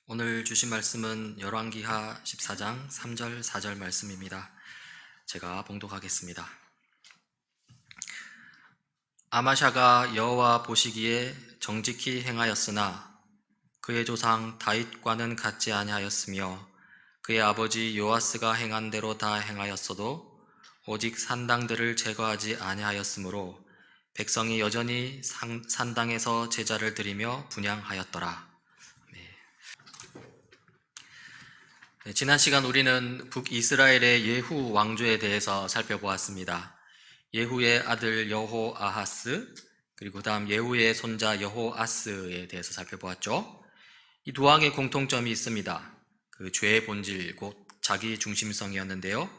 오늘 주신 말씀은 열왕기하 14장 3절 4절 말씀입니다. 제가 봉독하겠습니다. 아마샤가 여호와 보시기에 정직히 행하였으나 그의 조상 다윗과는 같지 아니하였으며 그의 아버지 요아스가 행한 대로 다 행하였어도 오직 산당들을 제거하지 아니하였으므로 백성이 여전히 산당에서 제자를 드리며 분향하였더라. 지난 시간 우리는 북이스라엘의 예후 왕조에 대해서 살펴보았습니다. 예후의 아들 여호아하스, 그리고 다음 예후의 손자 여호아스에 대해서 살펴보았죠. 이 두 왕의 공통점이 있습니다. 그 죄의 본질, 곧 자기 중심성이었는데요.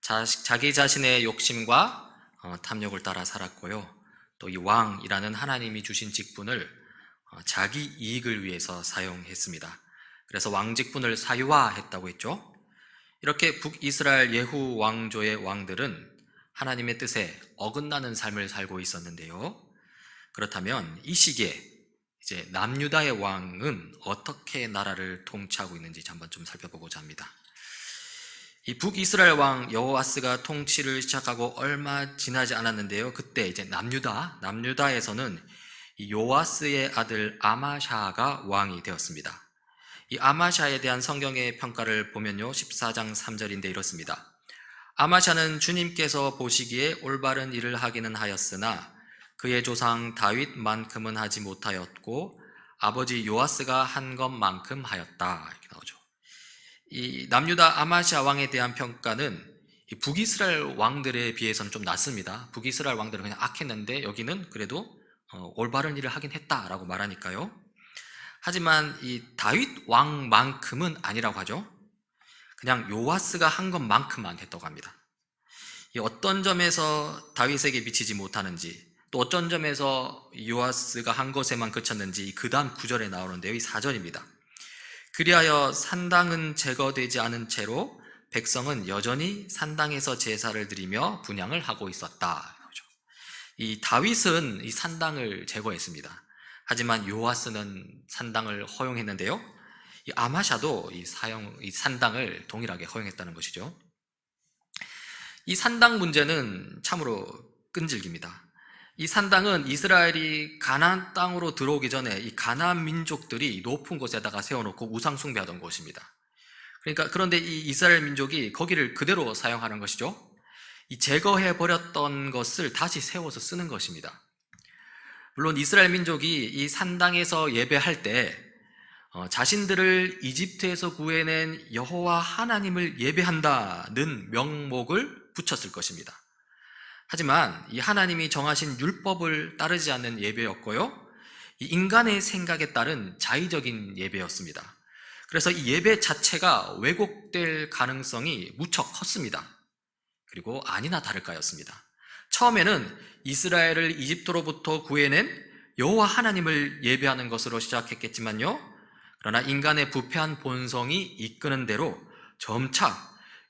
자기 자신의 욕심과 탐욕을 따라 살았고요. 또 이 왕이라는 하나님이 주신 직분을 자기 이익을 위해서 사용했습니다. 그래서 왕직분을 사유화했다고 했죠. 이렇게 북이스라엘 예후 왕조의 왕들은 하나님의 뜻에 어긋나는 삶을 살고 있었는데요. 그렇다면 이 시기에 이제 남유다의 왕은 어떻게 나라를 통치하고 있는지 한번 좀 살펴보고자 합니다. 이 북이스라엘 왕 여호아스가 통치를 시작하고 얼마 지나지 않았는데요. 그때 이제 남유다에서는 이 요아스의 아들 아마샤가 왕이 되었습니다. 이 아마샤에 대한 성경의 평가를 보면요, 14장 3절인데 이렇습니다. 아마샤는 주님께서 보시기에 올바른 일을 하기는 하였으나 그의 조상 다윗만큼은 하지 못하였고 아버지 요아스가 한 것만큼 하였다. 이렇게 나오죠. 이 남유다 아마샤 왕에 대한 평가는 이 북이스라엘 왕들에 비해서는 좀 낮습니다. 북이스라엘 왕들은 그냥 악했는데 여기는 그래도 올바른 일을 하긴 했다라고 말하니까요. 하지만 이 다윗 왕만큼은 아니라고 하죠. 그냥 요아스가 한 것만큼만 했다고 합니다. 이 어떤 점에서 다윗에게 미치지 못하는지, 또 어떤 점에서 요아스가 한 것에만 그쳤는지 그 다음 구절에 나오는데요. 이 4절입니다. 그리하여 산당은 제거되지 않은 채로 백성은 여전히 산당에서 제사를 드리며 분향을 하고 있었다. 이 다윗은 이 산당을 제거했습니다. 하지만 요아스는 산당을 허용했는데요. 이 아마샤도 이 산당을 동일하게 허용했다는 것이죠. 이 산당 문제는 참으로 끈질깁니다. 이 산당은 이스라엘이 가나안 땅으로 들어오기 전에 이 가나안 민족들이 높은 곳에다가 세워놓고 우상 숭배하던 곳입니다. 그런데 이 이스라엘 민족이 거기를 그대로 사용하는 것이죠. 이 제거해버렸던 것을 다시 세워서 쓰는 것입니다. 물론 이스라엘 민족이 이 산당에서 예배할 때 자신들을 이집트에서 구해낸 여호와 하나님을 예배한다는 명목을 붙였을 것입니다. 하지만 이 하나님이 정하신 율법을 따르지 않는 예배였고요, 이 인간의 생각에 따른 자의적인 예배였습니다. 그래서 이 예배 자체가 왜곡될 가능성이 무척 컸습니다. 그리고 아니나 다를까였습니다. 처음에는 이스라엘을 이집트로부터 구해낸 여호와 하나님을 예배하는 것으로 시작했겠지만요, 그러나 인간의 부패한 본성이 이끄는 대로 점차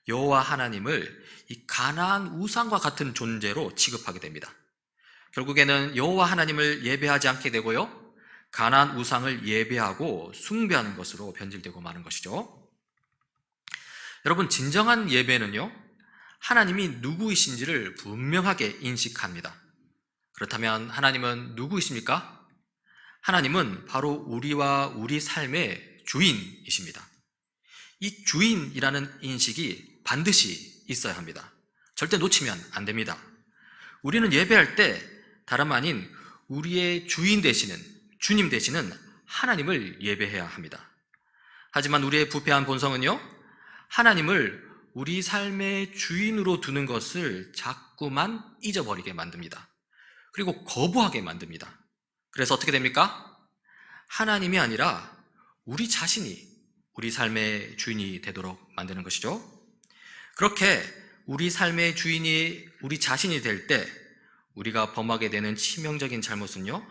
여호와 하나님을 이 가나안 우상과 같은 존재로 취급하게 됩니다. 결국에는 여호와 하나님을 예배하지 않게 되고요, 가나안 우상을 예배하고 숭배하는 것으로 변질되고 마는 것이죠. 여러분, 진정한 예배는요, 하나님이 누구이신지를 분명하게 인식합니다. 그렇다면 하나님은 누구이십니까? 하나님은 바로 우리와 우리 삶의 주인이십니다. 이 주인이라는 인식이 반드시 있어야 합니다. 절대 놓치면 안 됩니다. 우리는 예배할 때 다름 아닌 우리의 주인 되시는, 주님 되시는 하나님을 예배해야 합니다. 하지만 우리의 부패한 본성은요, 하나님을 우리 삶의 주인으로 두는 것을 자꾸만 잊어버리게 만듭니다. 그리고 거부하게 만듭니다. 그래서 어떻게 됩니까? 하나님이 아니라 우리 자신이 우리 삶의 주인이 되도록 만드는 것이죠. 그렇게 우리 삶의 주인이 우리 자신이 될 때 우리가 범하게 되는 치명적인 잘못은요,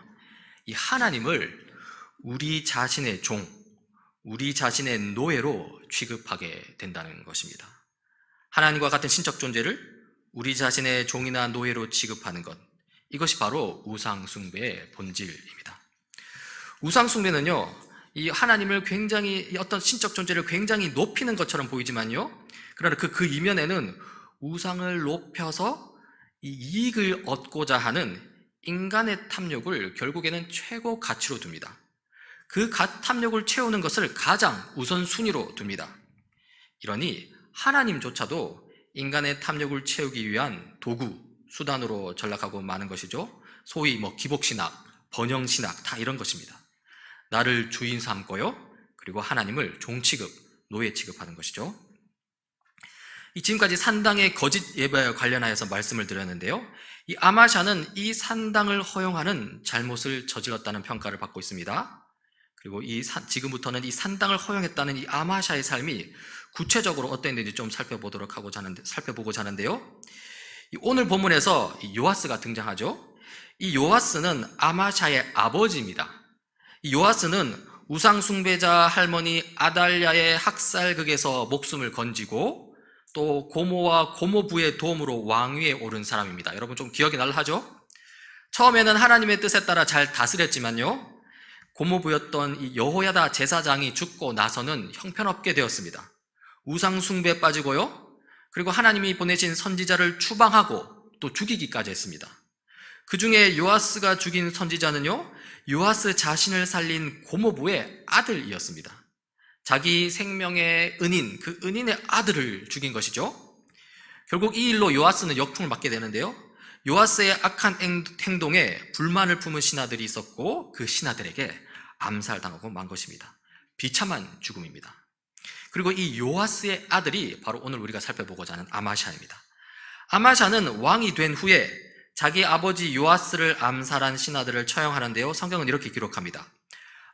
이 하나님을 우리 자신의 종, 우리 자신의 노예로 취급하게 된다는 것입니다. 하나님과 같은 신적 존재를 우리 자신의 종이나 노예로 취급하는 것, 이것이 바로 우상 숭배의 본질입니다. 우상 숭배는요, 이 하나님을 굉장히 어떤 신적 존재를 굉장히 높이는 것처럼 보이지만요. 그러나 그 이면에는 우상을 높여서 이 이익을 얻고자 하는 인간의 탐욕을 결국에는 최고 가치로 둡니다. 그 탐욕을 채우는 것을 가장 우선순위로 둡니다. 이러니 하나님조차도 인간의 탐욕을 채우기 위한 도구, 수단으로 전락하고 마는 것이죠. 소위 기복신학, 번영신학 다 이런 것입니다. 나를 주인 삼고요. 그리고 하나님을 종 취급, 노예 취급하는 것이죠. 지금까지 산당의 거짓 예배와 관련하여서 말씀을 드렸는데요. 이 아마샤는 이 산당을 허용하는 잘못을 저질렀다는 평가를 받고 있습니다. 그리고 지금부터는 이 산당을 허용했다는 이 아마샤의 삶이 구체적으로 어땠는지 좀 살펴보고자 하는데요. 오늘 본문에서 요아스가 등장하죠. 이 요아스는 아마샤의 아버지입니다. 이 요아스는 우상 숭배자 할머니 아달랴의 학살극에서 목숨을 건지고 또 고모와 고모부의 도움으로 왕위에 오른 사람입니다. 여러분 좀 기억이 날하죠? 처음에는 하나님의 뜻에 따라 잘 다스렸지만요. 고모부였던 이 여호야다 제사장이 죽고 나서는 형편없게 되었습니다. 우상 숭배에 빠지고요. 그리고 하나님이 보내신 선지자를 추방하고 또 죽이기까지 했습니다. 그 중에 요아스가 죽인 선지자는요, 요아스 자신을 살린 고모부의 아들이었습니다. 자기 생명의 은인, 그 은인의 아들을 죽인 것이죠. 결국 이 일로 요아스는 역풍을 맞게 되는데요. 요아스의 악한 행동에 불만을 품은 신하들이 있었고 그 신하들에게 암살당하고 만 것입니다. 비참한 죽음입니다. 그리고 이 요아스의 아들이 바로 오늘 우리가 살펴보고자 하는 아마샤입니다. 아마샤는 왕이 된 후에 자기 아버지 요아스를 암살한 신하들을 처형하는데요. 성경은 이렇게 기록합니다.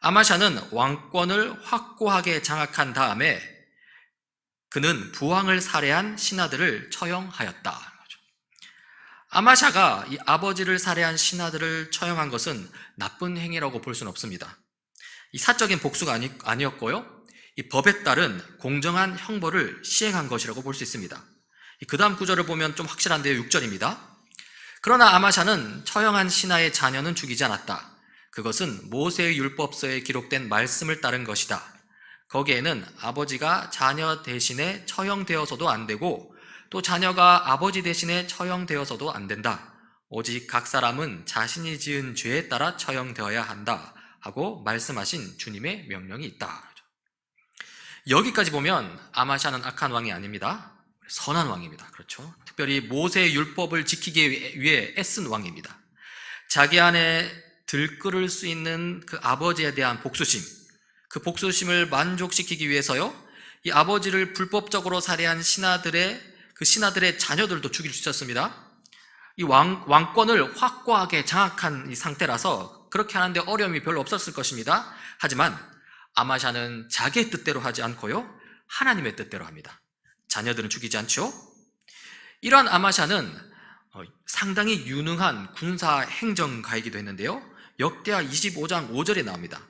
아마샤는 왕권을 확고하게 장악한 다음에 그는 부왕을 살해한 신하들을 처형하였다. 아마샤가 이 아버지를 살해한 신하들을 처형한 것은 나쁜 행위라고 볼 수는 없습니다. 이 사적인 복수가 아니었고요. 이 법에 따른 공정한 형벌을 시행한 것이라고 볼 수 있습니다. 그 다음 구절을 보면 좀 확실한데요. 6절입니다. 그러나 아마샤는 처형한 신하의 자녀는 죽이지 않았다. 그것은 모세의 율법서에 기록된 말씀을 따른 것이다. 거기에는 아버지가 자녀 대신에 처형되어서도 안 되고 또 자녀가 아버지 대신에 처형되어서도 안 된다. 오직 각 사람은 자신이 지은 죄에 따라 처형되어야 한다 하고 말씀하신 주님의 명령이 있다. 여기까지 보면 아마샤는 악한 왕이 아닙니다. 선한 왕입니다. 그렇죠? 특별히 모세의 율법을 지키기 위해 애쓴 왕입니다. 자기 안에 들끓을 수 있는 그 아버지에 대한 복수심, 그 복수심을 만족시키기 위해서요, 이 아버지를 불법적으로 살해한 신하들의 자녀들도 죽일 수 있었습니다. 이 왕권을 확고하게 장악한 이 상태라서 그렇게 하는데 어려움이 별로 없었을 것입니다. 하지만 아마샤는 자기의 뜻대로 하지 않고요, 하나님의 뜻대로 합니다. 자녀들은 죽이지 않죠. 이러한 아마샤는 상당히 유능한 군사 행정가이기도 했는데요. 역대하 25장 5절에 나옵니다.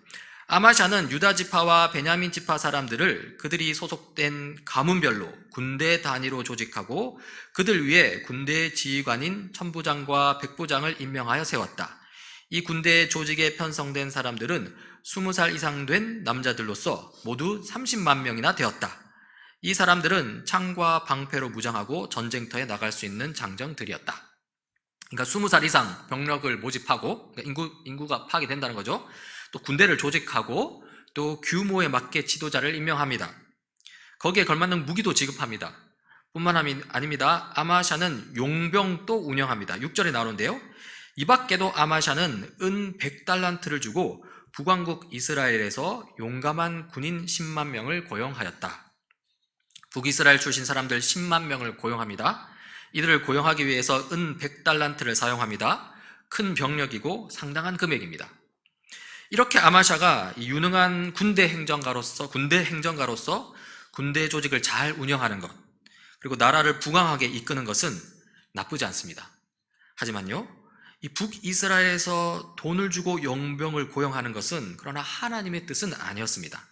아마샤는 유다 지파와 베냐민 지파 사람들을 그들이 소속된 가문별로 군대 단위로 조직하고 그들 위에 군대 지휘관인 천부장과 백부장을 임명하여 세웠다. 이 군대 조직에 편성된 사람들은 20살 이상 된 남자들로서 모두 30만 명이나 되었다. 이 사람들은 창과 방패로 무장하고 전쟁터에 나갈 수 있는 장정들이었다. 그러니까 20살 이상 병력을 모집하고, 그러니까 인구가 파악이 된다는 거죠. 또 군대를 조직하고 또 규모에 맞게 지도자를 임명합니다. 거기에 걸맞는 무기도 지급합니다. 뿐만 아닙니다. 아마샤는 용병도 운영합니다. 6절에 나오는데요. 이 밖에도 아마샤는 은 100달란트를 주고 북왕국 이스라엘에서 용감한 군인 10만 명을 고용하였다. 북이스라엘 출신 사람들 10만 명을 고용합니다. 이들을 고용하기 위해서 은 100달란트를 사용합니다. 큰 병력이고 상당한 금액입니다. 이렇게 아마샤가 유능한 군대 행정가로서 군대 조직을 잘 운영하는 것, 그리고 나라를 부강하게 이끄는 것은 나쁘지 않습니다. 하지만요, 이 북이스라엘에서 돈을 주고 용병을 고용하는 것은 그러나 하나님의 뜻은 아니었습니다.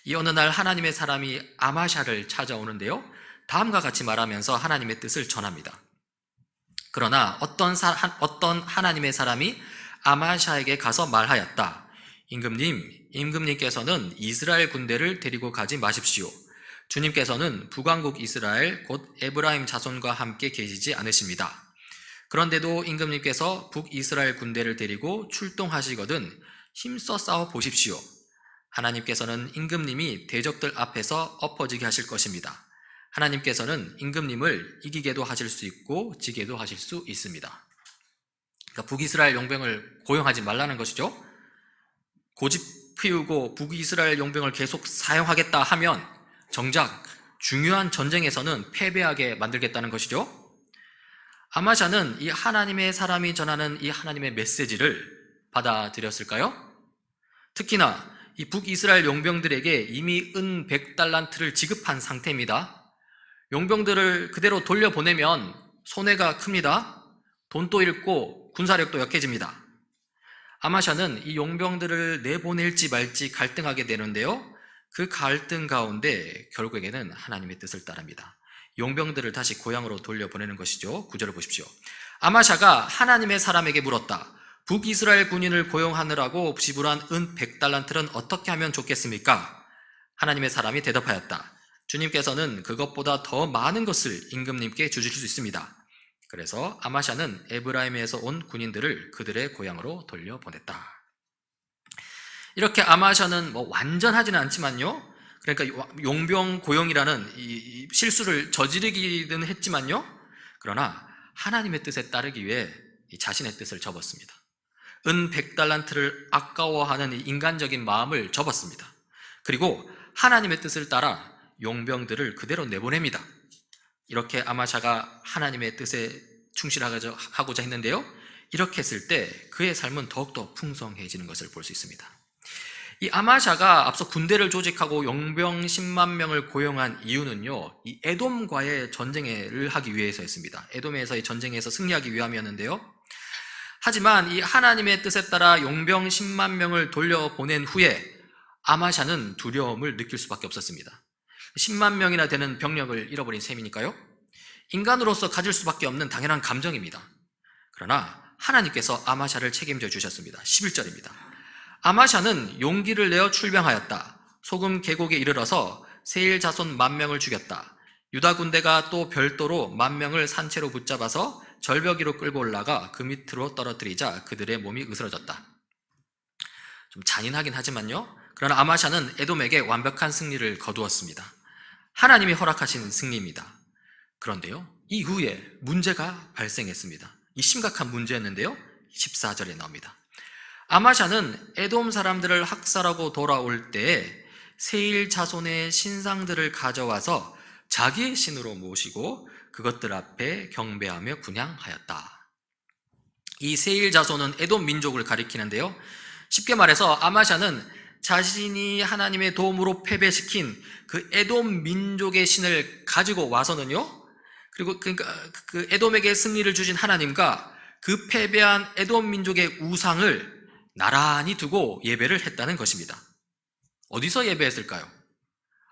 이 어느 날 하나님의 사람이 아마샤를 찾아오는데요, 다음과 같이 말하면서 하나님의 뜻을 전합니다. 그러나 어떤 하나님의 사람이 아마샤에게 가서 말하였다. 임금님께서는 이스라엘 군대를 데리고 가지 마십시오. 주님께서는 북왕국 이스라엘 곧 에브라임 자손과 함께 계시지 않으십니다. 그런데도 임금님께서 북이스라엘 군대를 데리고 출동하시거든 힘써 싸워 보십시오. 하나님께서는 임금님이 대적들 앞에서 엎어지게 하실 것입니다. 하나님께서는 임금님을 이기게도 하실 수 있고 지게도 하실 수 있습니다. 그러니까 북이스라엘 용병을 고용하지 말라는 것이죠. 고집 피우고 북이스라엘 용병을 계속 사용하겠다 하면 정작 중요한 전쟁에서는 패배하게 만들겠다는 것이죠. 아마샤는 이 하나님의 사람이 전하는 이 하나님의 메시지를 받아들였을까요? 특히나 이 북이스라엘 용병들에게 이미 은 100달란트를 지급한 상태입니다. 용병들을 그대로 돌려보내면 손해가 큽니다. 돈도 잃고 군사력도 약해집니다. 아마샤는 이 용병들을 내보낼지 말지 갈등하게 되는데요. 그 갈등 가운데 결국에는 하나님의 뜻을 따릅니다. 용병들을 다시 고향으로 돌려보내는 것이죠. 9절을 보십시오. 아마샤가 하나님의 사람에게 물었다. 북이스라엘 군인을 고용하느라고 지불한 은 100달란트는 어떻게 하면 좋겠습니까? 하나님의 사람이 대답하였다. 주님께서는 그것보다 더 많은 것을 임금님께 주실 수 있습니다. 그래서 아마샤는 에브라임에서 온 군인들을 그들의 고향으로 돌려보냈다. 이렇게 아마샤는 완전하지는 않지만요. 그러니까 용병 고용이라는 이 실수를 저지르기는 했지만요. 그러나 하나님의 뜻에 따르기 위해 자신의 뜻을 접었습니다. 은 100달란트를 아까워하는 이 인간적인 마음을 접었습니다. 그리고 하나님의 뜻을 따라 용병들을 그대로 내보냅니다. 이렇게 아마샤가 하나님의 뜻에 충실하고자 했는데요. 이렇게 했을 때 그의 삶은 더욱더 풍성해지는 것을 볼 수 있습니다. 이 아마샤가 앞서 군대를 조직하고 용병 10만 명을 고용한 이유는요, 이 에돔과의 전쟁을 하기 위해서였습니다. 에돔에서의 전쟁에서 승리하기 위함이었는데요. 하지만 이 하나님의 뜻에 따라 용병 10만 명을 돌려보낸 후에 아마샤는 두려움을 느낄 수밖에 없었습니다. 10만 명이나 되는 병력을 잃어버린 셈이니까요. 인간으로서 가질 수밖에 없는 당연한 감정입니다. 그러나 하나님께서 아마샤를 책임져 주셨습니다. 11절입니다. 아마샤는 용기를 내어 출병하였다. 소금 계곡에 이르러서 세일 자손 10,000명을 죽였다. 유다 군대가 또 별도로 10,000명을 산채로 붙잡아서 절벽 위로 끌고 올라가 그 밑으로 떨어뜨리자 그들의 몸이 으스러졌다. 좀 잔인하긴 하지만요. 그러나 아마샤는 에돔에게 완벽한 승리를 거두었습니다. 하나님이 허락하신 승리입니다. 그런데요, 이후에 문제가 발생했습니다. 이 심각한 문제였는데요. 14절에 나옵니다. 아마샤는 에돔 사람들을 학살하고 돌아올 때에 세일 자손의 신상들을 가져와서 자기의 신으로 모시고 그것들 앞에 경배하며 분향하였다. 이 세일 자손은 에돔 민족을 가리키는데요. 쉽게 말해서 아마샤는 자신이 하나님의 도움으로 패배시킨 그 에돔 민족의 신을 가지고 와서는요, 그리고 그 에돔에게 승리를 주신 하나님과 그 패배한 에돔 민족의 우상을 나란히 두고 예배를 했다는 것입니다. 어디서 예배했을까요?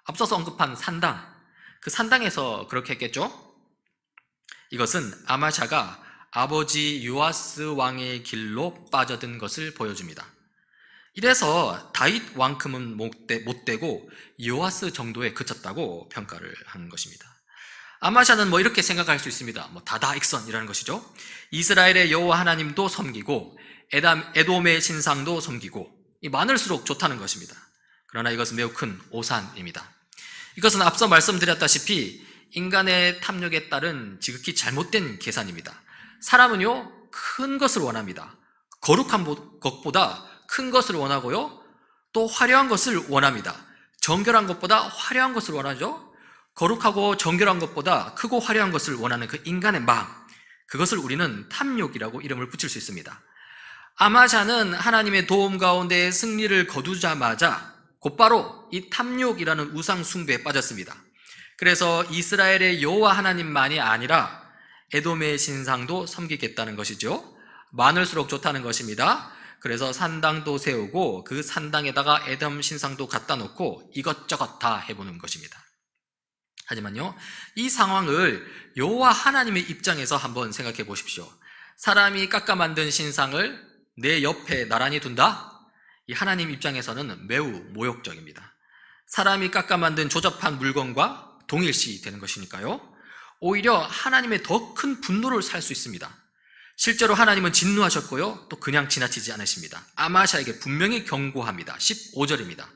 앞서서 언급한 산당, 그 산당에서 그렇게 했겠죠? 이것은 아마샤가 아버지 요아스 왕의 길로 빠져든 것을 보여줍니다. 이래서 다윗 왕큼은 못 되고 요아스 정도에 그쳤다고 평가를 한 것입니다. 아마샤는 이렇게 생각할 수 있습니다. 다다익선이라는 것이죠. 이스라엘의 여호와 하나님도 섬기고 에돔의 신상도 섬기고 많을수록 좋다는 것입니다. 그러나 이것은 매우 큰 오산입니다. 이것은 앞서 말씀드렸다시피 인간의 탐욕에 따른 지극히 잘못된 계산입니다. 사람은요, 큰 것을 원합니다. 거룩한 것보다 큰 것을 원하고요, 또 화려한 것을 원합니다. 정결한 것보다 화려한 것을 원하죠. 거룩하고 정결한 것보다 크고 화려한 것을 원하는 그 인간의 마음, 그것을 우리는 탐욕이라고 이름을 붙일 수 있습니다. 아마샤는 하나님의 도움 가운데 승리를 거두자마자 곧바로 이 탐욕이라는 우상 숭배에 빠졌습니다. 그래서 이스라엘의 여호와 하나님만이 아니라 에돔의 신상도 섬기겠다는 것이죠. 많을수록 좋다는 것입니다. 그래서 산당도 세우고 그 산당에다가 에돔 신상도 갖다 놓고 이것저것 다 해보는 것입니다. 하지만요, 이 상황을 여호와 하나님의 입장에서 한번 생각해 보십시오. 사람이 깎아 만든 신상을 내 옆에 나란히 둔다? 이 하나님 입장에서는 매우 모욕적입니다. 사람이 깎아 만든 조잡한 물건과 동일시 되는 것이니까요. 오히려 하나님의 더 큰 분노를 살 수 있습니다. 실제로 하나님은 진노하셨고요. 또 그냥 지나치지 않으십니다. 아마샤에게 분명히 경고합니다. 15절입니다.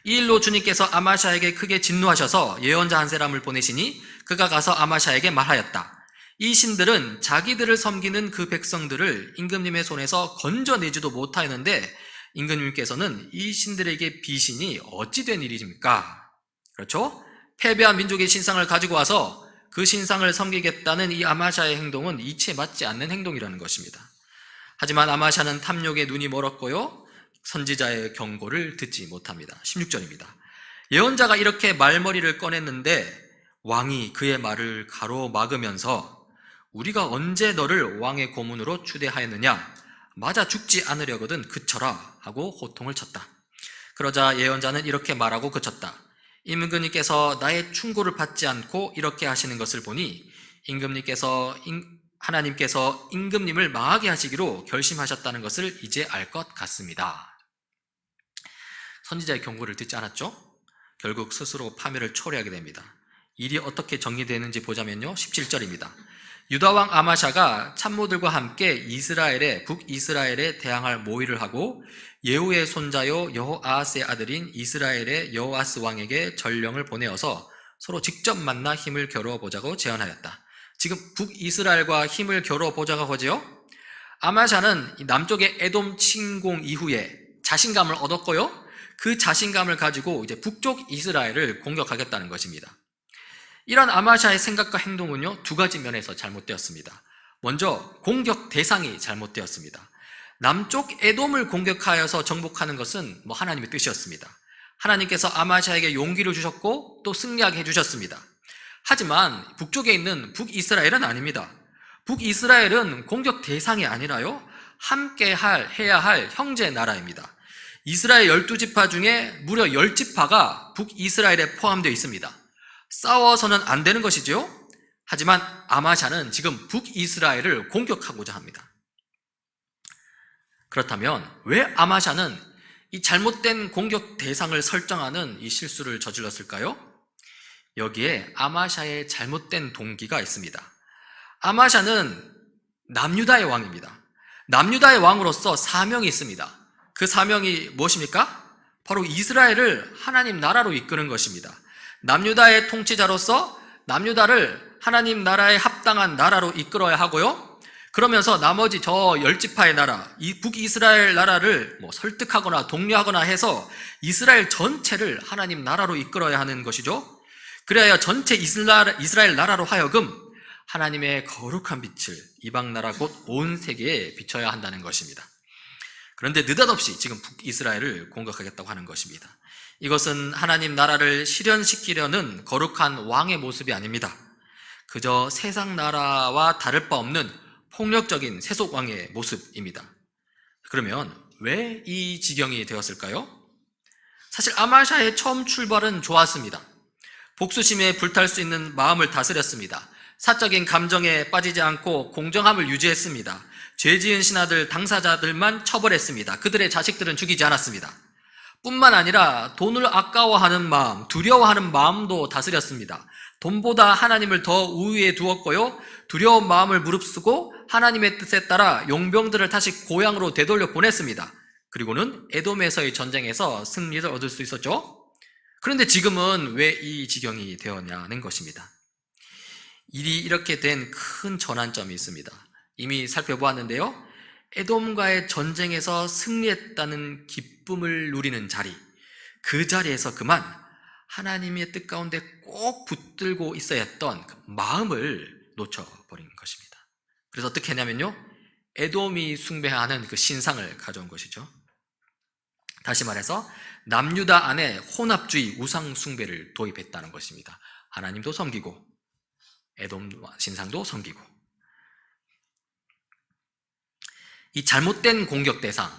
이 일로 주님께서 아마샤에게 크게 진노하셔서 예언자 한 사람을 보내시니 그가 가서 아마샤에게 말하였다. 이 신들은 자기들을 섬기는 그 백성들을 임금님의 손에서 건져내지도 못하였는데 임금님께서는 이 신들에게 비신이 어찌 된 일입니까? 그렇죠? 패배한 민족의 신상을 가지고 와서 그 신상을 섬기겠다는 이 아마샤의 행동은 이치에 맞지 않는 행동이라는 것입니다. 하지만 아마샤는 탐욕에 눈이 멀었고요. 선지자의 경고를 듣지 못합니다. 16절입니다. 예언자가 이렇게 말머리를 꺼냈는데 왕이 그의 말을 가로막으면서 우리가 언제 너를 왕의 고문으로 추대하였느냐? 맞아 죽지 않으려거든 그쳐라 하고 호통을 쳤다. 그러자 예언자는 이렇게 말하고 그쳤다. 임금님께서 나의 충고를 받지 않고 이렇게 하시는 것을 보니 하나님께서 임금님을 망하게 하시기로 결심하셨다는 것을 이제 알 것 같습니다. 선지자의 경고를 듣지 않았죠? 결국 스스로 파멸을 초래하게 됩니다. 일이 어떻게 정리되는지 보자면요. 17절입니다. 유다왕 아마샤가 참모들과 함께 북이스라엘에 대항할 모의를 하고 예후의 손자요 여호아하스의 아들인 이스라엘의 여호아스 왕에게 전령을 보내어서 서로 직접 만나 힘을 겨루어 보자고 제안하였다. 지금 북이스라엘과 힘을 겨루어 보자고 하지요. 아마샤는 남쪽의 에돔 침공 이후에 자신감을 얻었고요. 그 자신감을 가지고 이제 북쪽 이스라엘을 공격하겠다는 것입니다. 이런 아마샤의 생각과 행동은요, 두 가지 면에서 잘못되었습니다. 먼저 공격 대상이 잘못되었습니다. 남쪽 에돔을 공격하여서 정복하는 것은 하나님의 뜻이었습니다. 하나님께서 아마샤에게 용기를 주셨고 또 승리하게 해주셨습니다. 하지만 북쪽에 있는 북이스라엘은 아닙니다. 북이스라엘은 공격 대상이 아니라요, 함께 해야 할 형제 나라입니다. 이스라엘 12지파 중에 무려 10지파가 북이스라엘에 포함되어 있습니다. 싸워서는 안 되는 것이지요. 하지만 아마샤는 지금 북이스라엘을 공격하고자 합니다. 그렇다면 왜 아마샤는 이 잘못된 공격 대상을 설정하는 이 실수를 저질렀을까요? 여기에 아마샤의 잘못된 동기가 있습니다. 아마샤는 남유다의 왕입니다. 남유다의 왕으로서 사명이 있습니다. 그 사명이 무엇입니까? 바로 이스라엘을 하나님 나라로 이끄는 것입니다. 남유다의 통치자로서 남유다를 하나님 나라에 합당한 나라로 이끌어야 하고요. 그러면서 나머지 저 10지파의 나라, 이 북이스라엘 나라를 설득하거나 독려하거나 해서 이스라엘 전체를 하나님 나라로 이끌어야 하는 것이죠. 그래야 전체 이스라엘 나라로 하여금 하나님의 거룩한 빛을 이방 나라 곧 온 세계에 비춰야 한다는 것입니다. 그런데 느닷없이 지금 북이스라엘을 공격하겠다고 하는 것입니다. 이것은 하나님 나라를 실현시키려는 거룩한 왕의 모습이 아닙니다. 그저 세상 나라와 다를 바 없는 폭력적인 세속왕의 모습입니다. 그러면 왜 이 지경이 되었을까요? 사실 아마샤의 처음 출발은 좋았습니다. 복수심에 불탈 수 있는 마음을 다스렸습니다. 사적인 감정에 빠지지 않고 공정함을 유지했습니다. 죄 지은 신하들, 당사자들만 처벌했습니다. 그들의 자식들은 죽이지 않았습니다. 뿐만 아니라 돈을 아까워하는 마음, 두려워하는 마음도 다스렸습니다. 돈보다 하나님을 더 우위에 두었고요. 두려운 마음을 무릅쓰고 하나님의 뜻에 따라 용병들을 다시 고향으로 되돌려 보냈습니다. 그리고는 에돔에서의 전쟁에서 승리를 얻을 수 있었죠. 그런데 지금은 왜 이 지경이 되었냐는 것입니다. 일이 이렇게 된 큰 전환점이 있습니다. 이미 살펴보았는데요. 에돔과의 전쟁에서 승리했다는 기쁨을 누리는 자리, 그 자리에서 그만 하나님의 뜻 가운데 꼭 붙들고 있어야 했던 그 마음을 놓쳐버린 것입니다. 그래서 어떻게 했냐면요, 에돔이 숭배하는 그 신상을 가져온 것이죠. 다시 말해서 남유다 안에 혼합주의 우상 숭배를 도입했다는 것입니다. 하나님도 섬기고 에돔 신상도 섬기고. 이 잘못된 공격 대상,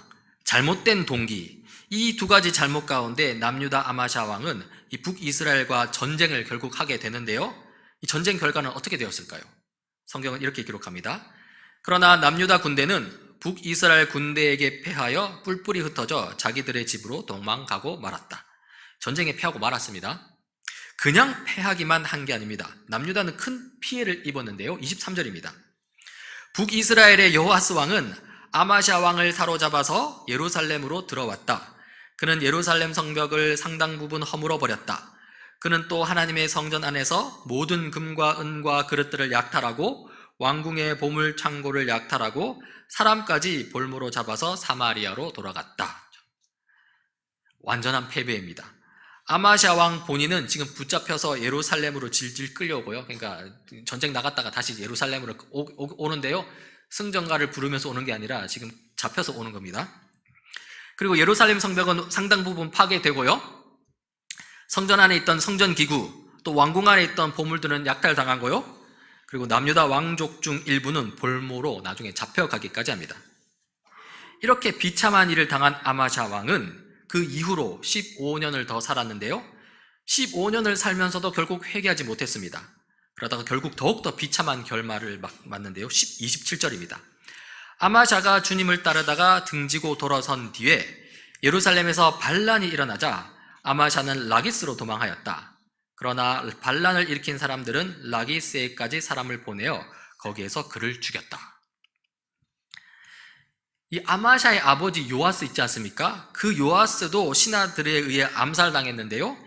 잘못된 동기, 이 두 가지 잘못 가운데 남유다 아마샤 왕은 이 북이스라엘과 전쟁을 결국 하게 되는데요. 이 전쟁 결과는 어떻게 되었을까요? 성경은 이렇게 기록합니다. 그러나 남유다 군대는 북이스라엘 군대에게 패하여 뿔뿔이 흩어져 자기들의 집으로 도망가고 말았다. 전쟁에 패하고 말았습니다. 그냥 패하기만 한 게 아닙니다. 남유다는 큰 피해를 입었는데요. 23절입니다. 북이스라엘의 여호아스 왕은 아마샤 왕을 사로잡아서 예루살렘으로 들어왔다. 그는 예루살렘 성벽을 상당 부분 허물어 버렸다. 그는 또 하나님의 성전 안에서 모든 금과 은과 그릇들을 약탈하고 왕궁의 보물 창고를 약탈하고 사람까지 볼모로 잡아서 사마리아로 돌아갔다. 완전한 패배입니다. 아마샤 왕 본인은 지금 붙잡혀서 예루살렘으로 질질 끌려오고요. 그러니까 전쟁 나갔다가 다시 예루살렘으로 오는데요. 승전가를 부르면서 오는 게 아니라 지금 잡혀서 오는 겁니다. 그리고 예루살렘 성벽은 상당 부분 파괴되고요. 성전 안에 있던 성전 기구, 또 왕궁 안에 있던 보물들은 약탈당하고요. 그리고 남유다 왕족 중 일부는 볼모로 나중에 잡혀가기까지 합니다. 이렇게 비참한 일을 당한 아마샤 왕은 그 이후로 15년을 더 살았는데요. 15년을 살면서도 결국 회개하지 못했습니다. 그러다가 결국 더욱더 비참한 결말을 맞는데요. 27절입니다. 아마샤가 주님을 따르다가 등지고 돌아선 뒤에 예루살렘에서 반란이 일어나자 아마샤는 라기스로 도망하였다. 그러나 반란을 일으킨 사람들은 라기스에까지 사람을 보내어 거기에서 그를 죽였다. 이 아마샤의 아버지 요아스 있지 않습니까? 그 요아스도 신하들에 의해 암살당했는데요.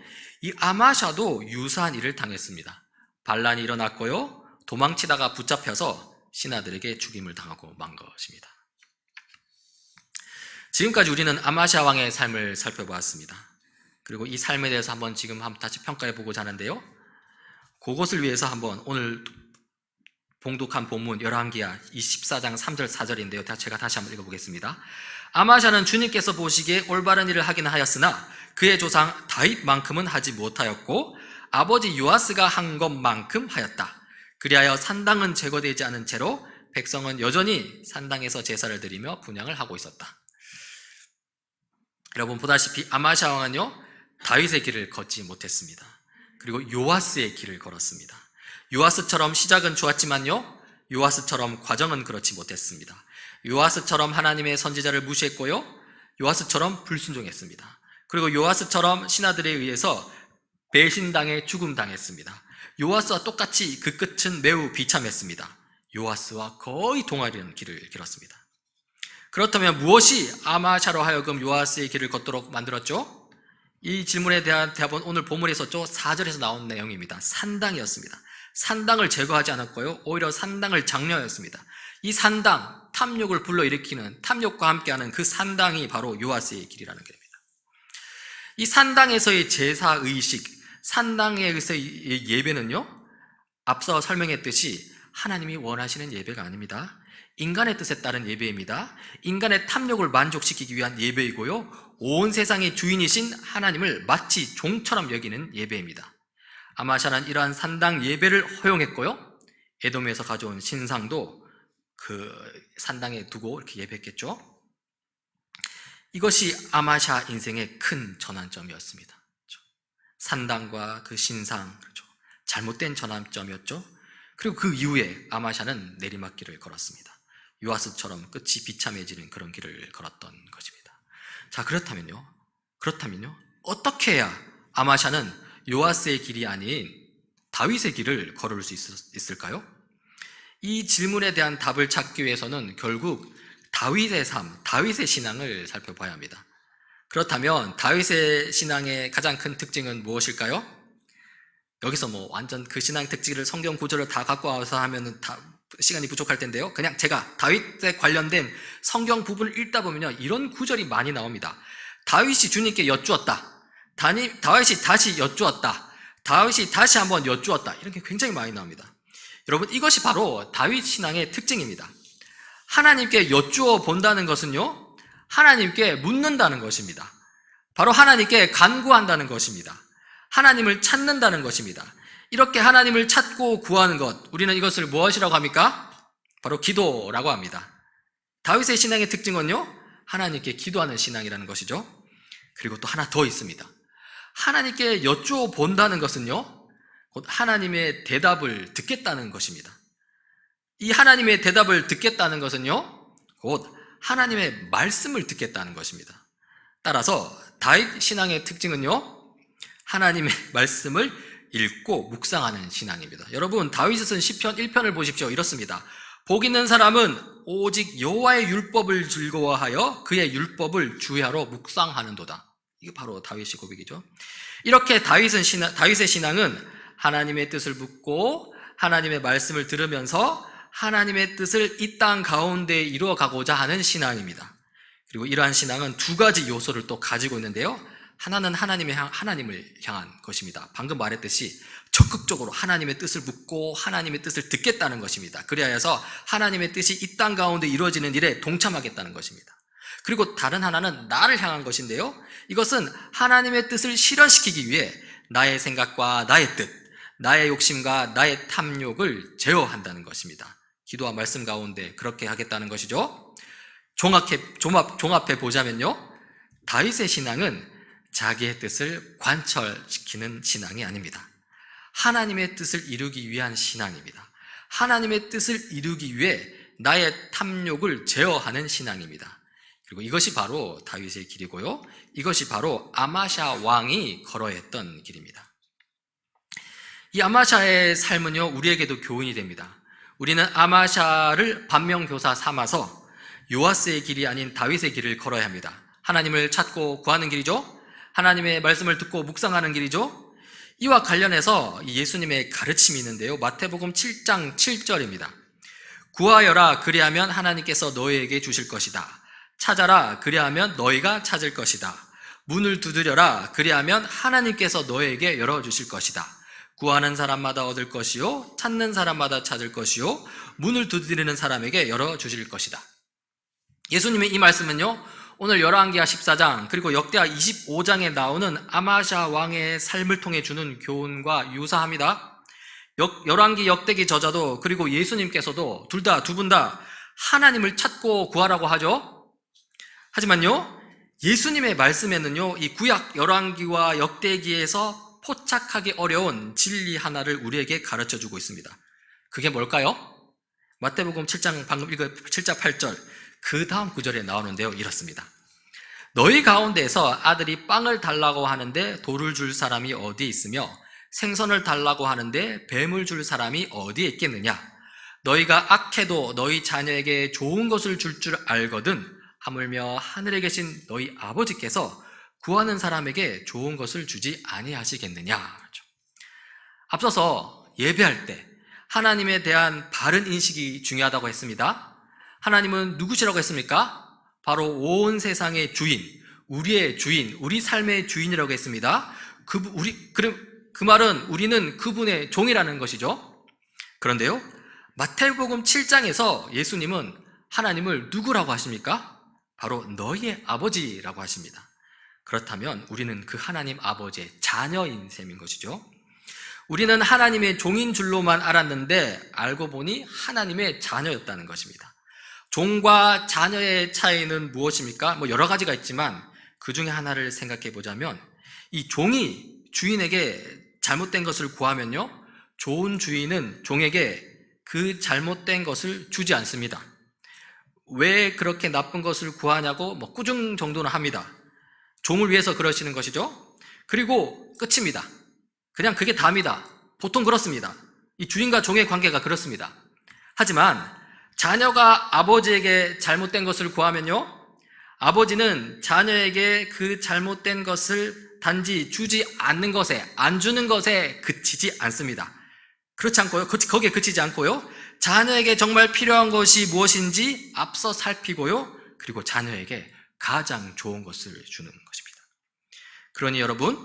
이 아마샤도 유사한 일을 당했습니다. 반란이 일어났고요. 도망치다가 붙잡혀서 신하들에게 죽임을 당하고 만 것입니다. 지금까지 우리는 아마샤 왕의 삶을 살펴보았습니다. 그리고 이 삶에 대해서 한번 다시 평가해 보고자 하는데요. 그것을 위해서 한번 오늘 봉독한 본문 열왕기하 24장 3절 4절인데요. 제가 다시 한번 읽어보겠습니다. 아마샤는 주님께서 보시기에 올바른 일을 하긴 하였으나 그의 조상 다윗만큼은 하지 못하였고 아버지 요아스가 한 것만큼 하였다. 그리하여 산당은 제거되지 않은 채로 백성은 여전히 산당에서 제사를 드리며 분향을 하고 있었다. 여러분 보다시피 아마샤 왕은요 다윗의 길을 걷지 못했습니다. 그리고 요아스의 길을 걸었습니다. 요아스처럼 시작은 좋았지만요 요아스처럼 과정은 그렇지 못했습니다. 요아스처럼 하나님의 선지자를 무시했고요 요아스처럼 불순종했습니다. 그리고 요아스처럼 신하들에 의해서 배신당해 죽음당했습니다. 요아스와 똑같이 그 끝은 매우 비참했습니다. 요아스와 거의 동일한 길을 길었습니다. 그렇다면 무엇이 아마샤로 하여금 요아스의 길을 걷도록 만들었죠? 이 질문에 대한 대답은 오늘 본문에서 4절에서 나온 내용입니다. 산당이었습니다. 산당을 제거하지 않았고요 오히려 산당을 장려하였습니다. 이 산당, 탐욕을 불러일으키는 탐욕과 함께하는 그 산당이 바로 요아스의 길이라는 겁니다. 이 산당에서의 제사의식, 산당에서의 예배는요 앞서 설명했듯이 하나님이 원하시는 예배가 아닙니다. 인간의 뜻에 따른 예배입니다. 인간의 탐욕을 만족시키기 위한 예배이고요 온 세상의 주인이신 하나님을 마치 종처럼 여기는 예배입니다. 아마샤는 이러한 산당 예배를 허용했고요 에돔에서 가져온 신상도 그 산당에 두고 이렇게 예배했겠죠. 이것이 아마샤 인생의 큰 전환점이었습니다. 산당과 그 신상, 잘못된 전환점이었죠. 그리고 그 이후에 아마샤는 내리막길을 걸었습니다. 요아스처럼 끝이 비참해지는 그런 길을 걸었던 것입니다. 자, 그렇다면요 어떻게 해야 아마샤는 요아스의 길이 아닌 다윗의 길을 걸을 수 있을까요? 이 질문에 대한 답을 찾기 위해서는 결국 다윗의 삶, 다윗의 신앙을 살펴봐야 합니다. 그렇다면 다윗의 신앙의 가장 큰 특징은 무엇일까요? 여기서 완전 그 신앙의 특징을 성경 구절을 다 갖고 와서 하면은 시간이 부족할 텐데요. 그냥 제가 다윗에 관련된 성경 부분을 읽다 보면요 이런 구절이 많이 나옵니다. 다윗이 주님께 여쭈었다. 다윗이 다시 여쭈었다. 다윗이 다시 한번 여쭈었다. 이런 게 굉장히 많이 나옵니다. 여러분 이것이 바로 다윗 신앙의 특징입니다. 하나님께 여쭈어 본다는 것은요 하나님께 묻는다는 것입니다. 바로 하나님께 간구한다는 것입니다. 하나님을 찾는다는 것입니다. 이렇게 하나님을 찾고 구하는 것, 우리는 이것을 무엇이라고 합니까? 바로 기도라고 합니다. 다윗의 신앙의 특징은요 하나님께 기도하는 신앙이라는 것이죠. 그리고 또 하나 더 있습니다. 하나님께 여쭈어 본다는 것은요 곧 하나님의 대답을 듣겠다는 것입니다. 이 하나님의 대답을 듣겠다는 것은요 곧 하나님의 말씀을 듣겠다는 것입니다. 따라서 다윗 신앙의 특징은요, 하나님의 말씀을 읽고 묵상하는 신앙입니다. 여러분, 다윗이 쓴 시편 1편을 보십시오. 이렇습니다. 복 있는 사람은 오직 여호와의 율법을 즐거워하여 그의 율법을 주야로 묵상하는도다. 이게 바로 다윗의 고백이죠. 이렇게 다윗의 신앙은 하나님의 뜻을 묻고 하나님의 말씀을 들으면서 하나님의 뜻을 이 땅 가운데 이루어가고자 하는 신앙입니다. 그리고 이러한 신앙은 두 가지 요소를 또 가지고 있는데요. 하나는 하나님을 향한 것입니다. 방금 말했듯이 적극적으로 하나님의 뜻을 묻고 하나님의 뜻을 듣겠다는 것입니다. 그리하여서 하나님의 뜻이 이 땅 가운데 이루어지는 일에 동참하겠다는 것입니다. 그리고 다른 하나는 나를 향한 것인데요. 이것은 하나님의 뜻을 실현시키기 위해 나의 생각과 나의 뜻, 나의 욕심과 나의 탐욕을 제어한다는 것입니다. 기도와 말씀 가운데 그렇게 하겠다는 것이죠. 종합해 보자면요, 다윗의 신앙은 자기의 뜻을 관철시키는 신앙이 아닙니다. 하나님의 뜻을 이루기 위한 신앙입니다. 하나님의 뜻을 이루기 위해 나의 탐욕을 제어하는 신앙입니다. 그리고 이것이 바로 다윗의 길이고요, 이것이 바로 아마샤 왕이 걸어야 했던 길입니다. 이 아마샤의 삶은요, 우리에게도 교훈이 됩니다. 우리는 아마샤를 반면교사 삼아서 요아스의 길이 아닌 다윗의 길을 걸어야 합니다. 하나님을 찾고 구하는 길이죠. 하나님의 말씀을 듣고 묵상하는 길이죠. 이와 관련해서 예수님의 가르침이 있는데요. 마태복음 7장 7절입니다. 구하여라, 그리하면 하나님께서 너희에게 주실 것이다. 찾아라, 그리하면 너희가 찾을 것이다. 문을 두드려라, 그리하면 하나님께서 너희에게 열어주실 것이다. 구하는 사람마다 얻을 것이요, 찾는 사람마다 찾을 것이요, 문을 두드리는 사람에게 열어주실 것이다. 예수님의 이 말씀은요, 오늘 열왕기하 14장 그리고 역대하 25장에 나오는 아마샤 왕의 삶을 통해 주는 교훈과 유사합니다. 열왕기 역대기 저자도 그리고 예수님께서도 두 분 다 하나님을 찾고 구하라고 하죠. 하지만요, 예수님의 말씀에는요, 이 구약 열왕기와 역대기에서 포착하기 어려운 진리 하나를 우리에게 가르쳐주고 있습니다. 그게 뭘까요? 마태복음 7장 방금 읽은 7장 8절 그 다음 구절에 나오는데요, 이렇습니다. 너희 가운데서 아들이 빵을 달라고 하는데 돌을 줄 사람이 어디 있으며 생선을 달라고 하는데 뱀을 줄 사람이 어디에 있겠느냐? 너희가 악해도 너희 자녀에게 좋은 것을 줄 줄 알거든 하물며 하늘에 계신 너희 아버지께서 구하는 사람에게 좋은 것을 주지 아니하시겠느냐? 그렇죠. 앞서서 예배할 때 하나님에 대한 바른 인식이 중요하다고 했습니다. 하나님은 누구시라고 했습니까? 바로 온 세상의 주인, 우리의 주인, 우리 삶의 주인이라고 했습니다. 그 말은 우리는 그분의 종이라는 것이죠. 그런데요, 마태복음 7장에서 예수님은 하나님을 누구라고 하십니까? 바로 너희의 아버지라고 하십니다. 그렇다면 우리는 그 하나님 아버지의 자녀인 셈인 것이죠. 우리는 하나님의 종인 줄로만 알았는데 알고 보니 하나님의 자녀였다는 것입니다. 종과 자녀의 차이는 무엇입니까? 여러 가지가 있지만 그 중에 하나를 생각해 보자면, 이 종이 주인에게 잘못된 것을 구하면요, 좋은 주인은 종에게 그 잘못된 것을 주지 않습니다. 왜 그렇게 나쁜 것을 구하냐고 꾸중 정도는 합니다. 종을 위해서 그러시는 것이죠. 그리고 끝입니다. 그냥 그게 답니다. 보통 그렇습니다. 이 주인과 종의 관계가 그렇습니다. 하지만 자녀가 아버지에게 잘못된 것을 구하면요, 아버지는 자녀에게 그 잘못된 것을 단지 주지 않는 것에, 안 주는 것에 그치지 않습니다. 그렇지 않고요, 거기에 그치지 않고요, 자녀에게 정말 필요한 것이 무엇인지 앞서 살피고요, 그리고 자녀에게 가장 좋은 것을 주는 것입니다. 그러니 여러분,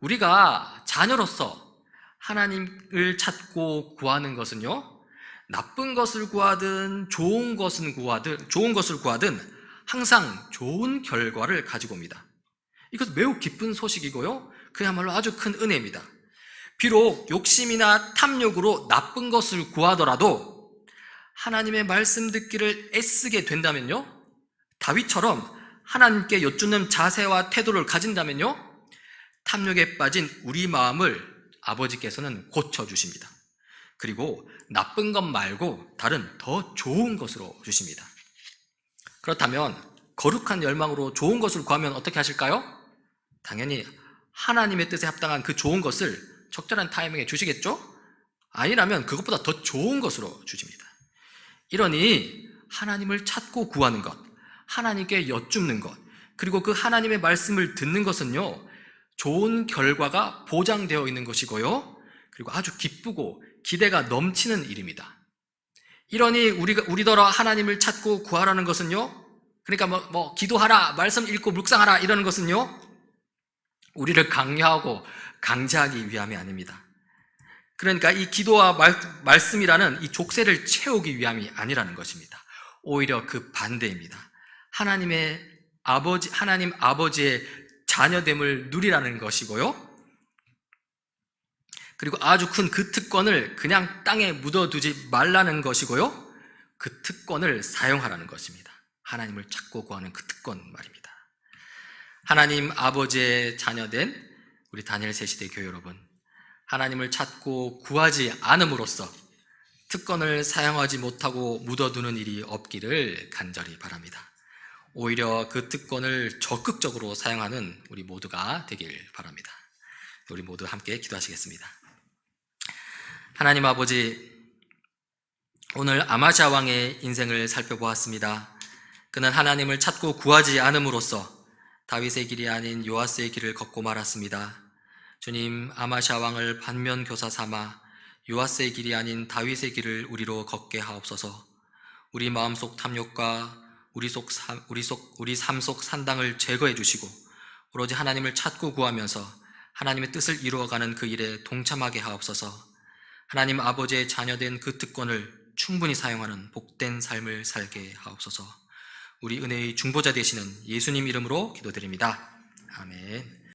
우리가 자녀로서 하나님을 찾고 구하는 것은요, 나쁜 것을 구하든 좋은 것을 구하든 항상 좋은 결과를 가지고 옵니다. 이것은 매우 기쁜 소식이고요, 그야말로 아주 큰 은혜입니다. 비록 욕심이나 탐욕으로 나쁜 것을 구하더라도 하나님의 말씀 듣기를 애쓰게 된다면요, 다윗처럼 하나님께 여쭙는 자세와 태도를 가진다면요, 탐욕에 빠진 우리 마음을 아버지께서는 고쳐주십니다. 그리고 나쁜 것 말고 다른 더 좋은 것으로 주십니다. 그렇다면 거룩한 열망으로 좋은 것을 구하면 어떻게 하실까요? 당연히 하나님의 뜻에 합당한 그 좋은 것을 적절한 타이밍에 주시겠죠? 아니라면 그것보다 더 좋은 것으로 주십니다. 이러니 하나님을 찾고 구하는 것, 하나님께 여쭙는 것, 그리고 그 하나님의 말씀을 듣는 것은요, 좋은 결과가 보장되어 있는 것이고요, 그리고 아주 기쁘고 기대가 넘치는 일입니다. 이러니 우리더러 하나님을 찾고 구하라는 것은요, 그러니까 기도하라, 말씀 읽고 묵상하라 이러는 것은요, 우리를 강요하고 강제하기 위함이 아닙니다. 그러니까 이 기도와 말씀이라는 이 족쇄를 채우기 위함이 아니라는 것입니다. 오히려 그 반대입니다. 하나님 아버지의 자녀됨을 누리라는 것이고요, 그리고 아주 큰 그 특권을 그냥 땅에 묻어두지 말라는 것이고요, 그 특권을 사용하라는 것입니다. 하나님을 찾고 구하는 그 특권 말입니다. 하나님 아버지의 자녀된 우리 다니엘 새시대 교회 여러분, 하나님을 찾고 구하지 않음으로써 특권을 사용하지 못하고 묻어두는 일이 없기를 간절히 바랍니다. 오히려 그 특권을 적극적으로 사용하는 우리 모두가 되길 바랍니다. 우리 모두 함께 기도하시겠습니다. 하나님 아버지, 오늘 아마시아 왕의 인생을 살펴보았습니다. 그는 하나님을 찾고 구하지 않음으로써 다윗의 길이 아닌 요아스의 길을 걷고 말았습니다. 주님, 아마시아 왕을 반면교사 삼아 요아스의 길이 아닌 다윗의 길을 우리로 걷게 하옵소서. 우리 마음속 탐욕과 우리 삶 속 산당을 제거해 주시고 오로지 하나님을 찾고 구하면서 하나님의 뜻을 이루어가는 그 일에 동참하게 하옵소서. 하나님 아버지의 자녀된 그 특권을 충분히 사용하는 복된 삶을 살게 하옵소서. 우리 은혜의 중보자 되시는 예수님 이름으로 기도드립니다. 아멘.